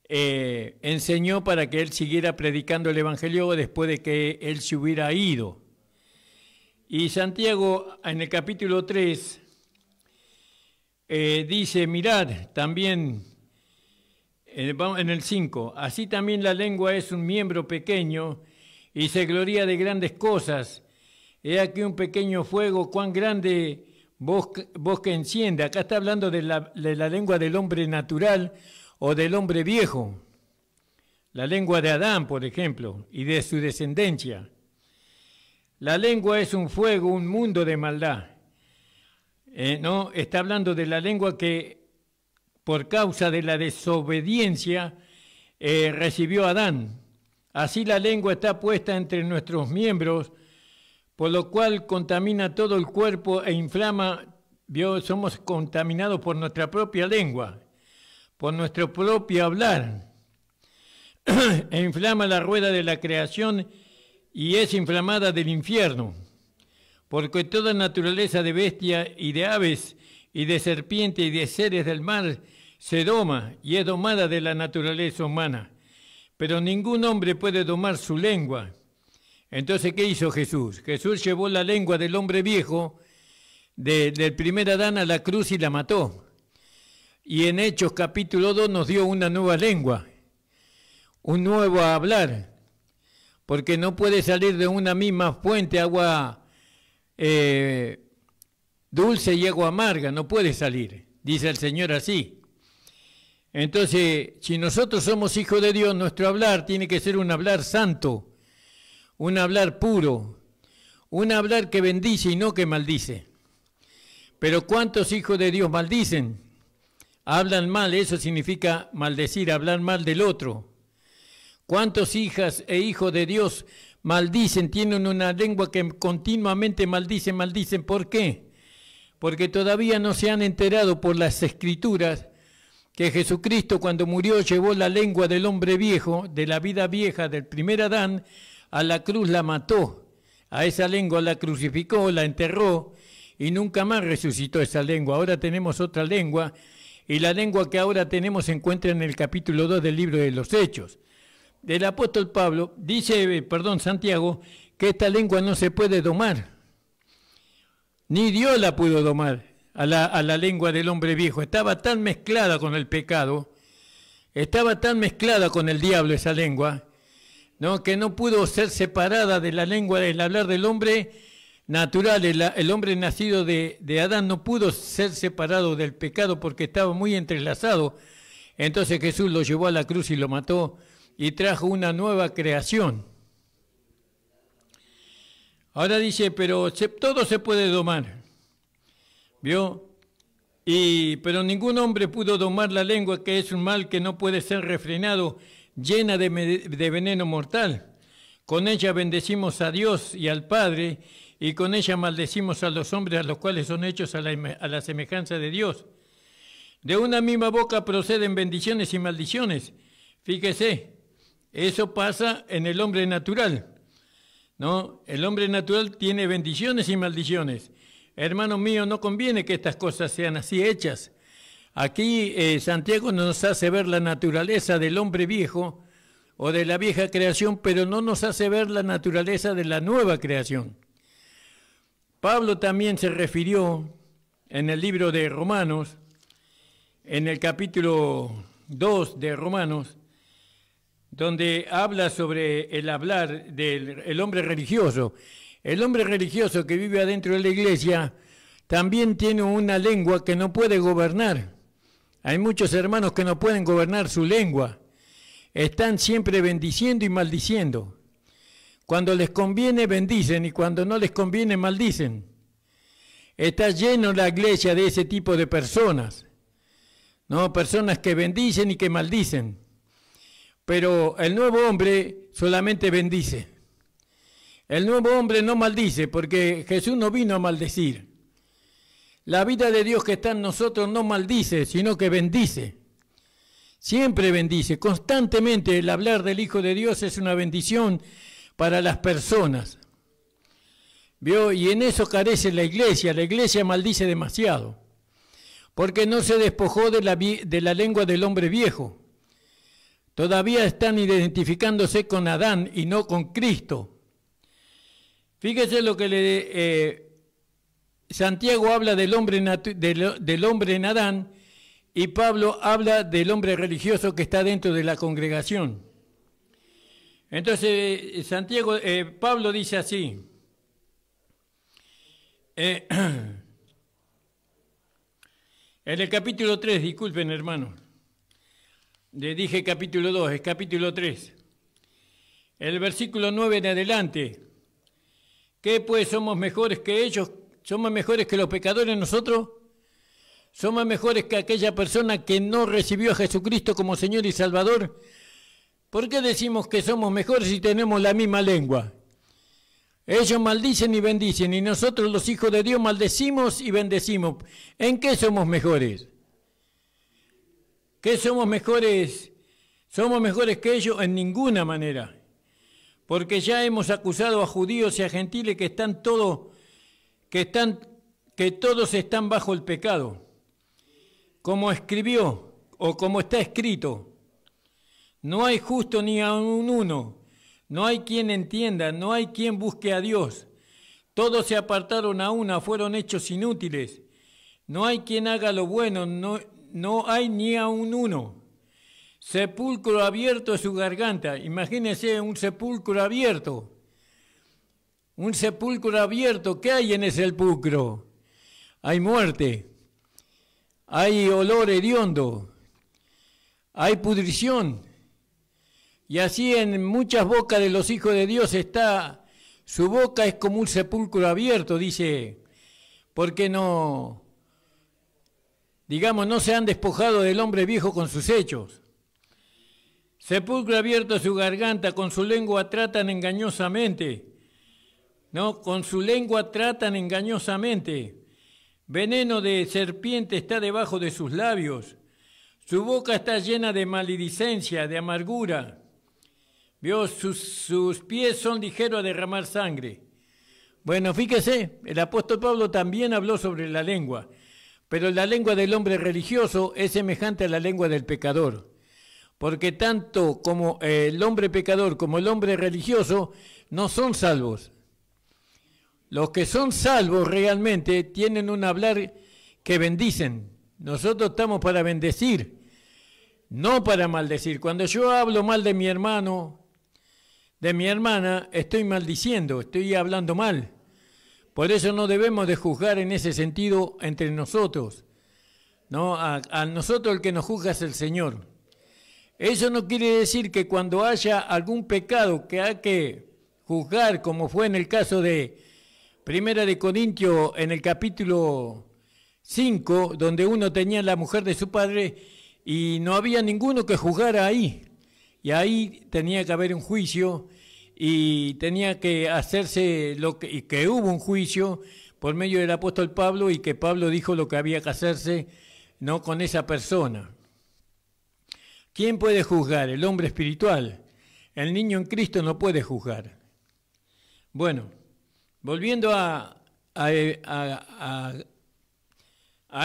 enseñó para que él siguiera predicando el Evangelio después de que él se hubiera ido. Y Santiago en el capítulo 3 dice, mirad también, en el 5, así también la lengua es un miembro pequeño y se gloria de grandes cosas. He aquí un pequeño fuego, cuán grande bosque enciende. Acá está hablando de la lengua del hombre natural o del hombre viejo, la lengua de Adán, por ejemplo, y de su descendencia. La lengua es un fuego, un mundo de maldad. No, está hablando de la lengua que, por causa de la desobediencia, recibió Adán. Así la lengua está puesta entre nuestros miembros, por lo cual contamina todo el cuerpo e inflama. Somos contaminados por nuestra propia lengua, por nuestro propio hablar, e inflama la rueda de la creación y es inflamada del infierno, porque toda naturaleza de bestia y de aves y de serpiente y de seres del mar se doma y es domada de la naturaleza humana, pero ningún hombre puede domar su lengua. Entonces, ¿qué hizo Jesús? Jesús llevó la lengua del hombre viejo, del primer Adán, a la cruz y la mató. Y en Hechos capítulo 2 nos dio una nueva lengua, un nuevo hablar, porque no puede salir de una misma fuente agua dulce y agua amarga, no puede salir, dice el Señor así. Entonces, si nosotros somos hijos de Dios, nuestro hablar tiene que ser un hablar santo, un hablar puro, un hablar que bendice y no que maldice. Pero ¿cuántos hijos de Dios maldicen? Hablan mal, eso significa maldecir, hablar mal del otro. ¿Cuántos hijas e hijos de Dios maldicen, tienen una lengua que continuamente maldicen? ¿Por qué? Porque todavía no se han enterado por las Escrituras que Jesucristo, cuando murió, llevó la lengua del hombre viejo, de la vida vieja, del primer Adán, a la cruz la mató. A esa lengua la crucificó, la enterró y nunca más resucitó esa lengua. Ahora tenemos otra lengua. Y la lengua que ahora tenemos se encuentra en el capítulo 2 del libro de los Hechos. El apóstol Pablo dice, Santiago, que esta lengua no se puede domar. Ni Dios la pudo domar a la lengua del hombre viejo. Estaba tan mezclada con el pecado, estaba tan mezclada con el diablo esa lengua, ¿no? Que no pudo ser separada de la lengua del hablar del hombre natural, el hombre nacido de Adán no pudo ser separado del pecado porque estaba muy entrelazado. Entonces Jesús lo llevó a la cruz y lo mató y trajo una nueva creación. Ahora dice, pero todo se puede domar, ¿vio? Pero ningún hombre pudo domar la lengua, que es un mal que no puede ser refrenado, llena de veneno mortal. Con ella bendecimos a Dios y al Padre, y con ella maldecimos a los hombres a los cuales son hechos a la semejanza de Dios. De una misma boca proceden bendiciones y maldiciones. Fíjese, eso pasa en el hombre natural, ¿no? El hombre natural tiene bendiciones y maldiciones. Hermanos míos, no conviene que estas cosas sean así hechas. Aquí Santiago nos hace ver la naturaleza del hombre viejo o de la vieja creación, pero no nos hace ver la naturaleza de la nueva creación. Pablo también se refirió en el libro de Romanos, en el capítulo 2 de Romanos, donde habla sobre el hablar del hombre religioso. El hombre religioso que vive adentro de la iglesia también tiene una lengua que no puede gobernar. Hay muchos hermanos que no pueden gobernar su lengua. Están siempre bendiciendo y maldiciendo. Cuando les conviene bendicen y cuando no les conviene maldicen. Está lleno la iglesia de ese tipo de personas, ¿no? Personas que bendicen y que maldicen. Pero el nuevo hombre solamente bendice. El nuevo hombre no maldice, porque Jesús no vino a maldecir. La vida de Dios que está en nosotros no maldice, sino que bendice. Siempre bendice. Constantemente el hablar del Hijo de Dios es una bendición para las personas. ¿Vio? Y en eso carece la iglesia. La iglesia maldice demasiado, porque no se despojó de la lengua del hombre viejo. Todavía están identificándose con Adán y no con Cristo. Fíjese lo que Santiago habla del hombre en Adán y Pablo habla del hombre religioso que está dentro de la congregación. Entonces Pablo dice así, en el capítulo 3, disculpen hermano, le dije capítulo 2, es capítulo 3, el versículo 9 en adelante. ¿Qué pues somos mejores que ellos? ¿Somos mejores que los pecadores nosotros? ¿Somos mejores que aquella persona que no recibió a Jesucristo como Señor y Salvador? ¿Por qué decimos que somos mejores si tenemos la misma lengua? Ellos maldicen y bendicen, y nosotros los hijos de Dios maldecimos y bendecimos. ¿En qué somos mejores? ¿Qué somos mejores? ¿Somos mejores que ellos? En ninguna manera. Porque ya hemos acusado a judíos y a gentiles que todos están bajo el pecado. Como escribió, o como está escrito, no hay justo ni aun uno, no hay quien entienda, no hay quien busque a Dios. Todos se apartaron a una, fueron hechos inútiles. No hay quien haga lo bueno, no hay ni aun uno. Sepulcro abierto es su garganta. Imagínense un sepulcro abierto. Un sepulcro abierto. ¿Qué hay en ese sepulcro? Hay muerte. Hay olor hediondo. Hay pudrición. Y así en muchas bocas de los hijos de Dios está. Su boca es como un sepulcro abierto, dice. Porque no se han despojado del hombre viejo con sus hechos. Sepulcro abierto su garganta, con su lengua tratan engañosamente. No, con su lengua tratan engañosamente. Veneno de serpiente está debajo de sus labios. Su boca está llena de maledicencia, de amargura. ¿Vio? Sus pies son ligeros a derramar sangre. Bueno, fíjese, el apóstol Pablo también habló sobre la lengua, pero la lengua del hombre religioso es semejante a la lengua del pecador. Porque tanto como el hombre pecador como el hombre religioso no son salvos. Los que son salvos realmente tienen un hablar que bendicen. Nosotros estamos para bendecir, no para maldecir. Cuando yo hablo mal de mi hermano, de mi hermana, estoy maldiciendo, estoy hablando mal. Por eso no debemos de juzgar en ese sentido entre nosotros, ¿no? A nosotros el que nos juzga es el Señor. Eso no quiere decir que cuando haya algún pecado que hay que juzgar, como fue en el caso de Primera de Corintios, en el capítulo 5, donde uno tenía la mujer de su padre y no había ninguno que juzgara ahí. Y ahí tenía que haber un juicio y tenía que hacerse y que hubo un juicio por medio del apóstol Pablo, y que Pablo dijo lo que había que hacerse, no con esa persona. ¿Quién puede juzgar? El hombre espiritual. El niño en Cristo no puede juzgar. Bueno, volviendo a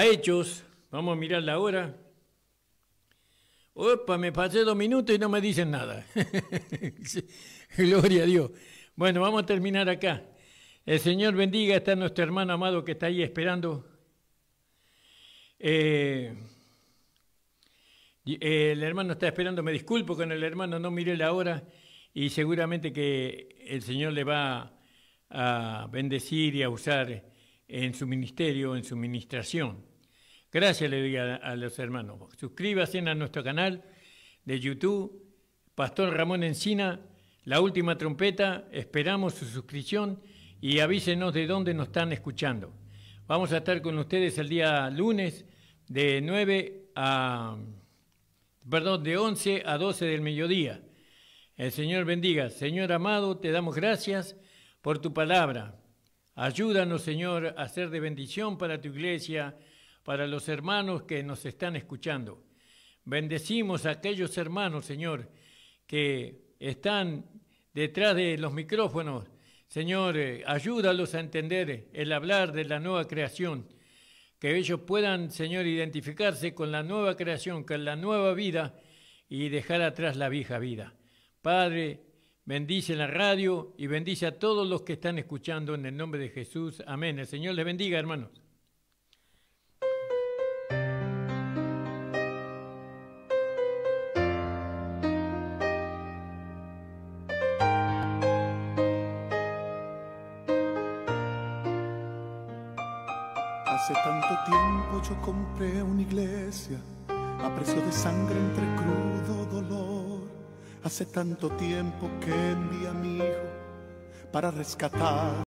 Hechos, vamos a mirar la hora. Opa, me pasé 2 minutos y no me dicen nada. Gloria a Dios. Bueno, vamos a terminar acá. El Señor bendiga, está nuestro hermano amado que está ahí esperando. El hermano está esperando, me disculpo con el hermano, no miré la hora, y seguramente que el Señor le va a bendecir y a usar en su ministerio, en su ministración. Gracias le doy a los hermanos. Suscríbase a nuestro canal de YouTube, Pastor Ramón Encina, La Última Trompeta. Esperamos su suscripción y avísenos de dónde nos están escuchando. Vamos a estar con ustedes el día lunes de 11 a 12 del mediodía. El Señor bendiga. Señor amado, te damos gracias por tu palabra. Ayúdanos, Señor, a ser de bendición para tu iglesia, para los hermanos que nos están escuchando. Bendecimos a aquellos hermanos, Señor, que están detrás de los micrófonos. Señor, ayúdalos a entender el hablar de la nueva creación, que ellos puedan, Señor, identificarse con la nueva creación, con la nueva vida, y dejar atrás la vieja vida. Padre, bendice la radio y bendice a todos los que están escuchando en el nombre de Jesús. Amén. El Señor les bendiga, hermanos. Hace tanto tiempo yo compré una iglesia a precio de sangre entre crudo dolor. Hace tanto tiempo que envié a mi hijo para rescatar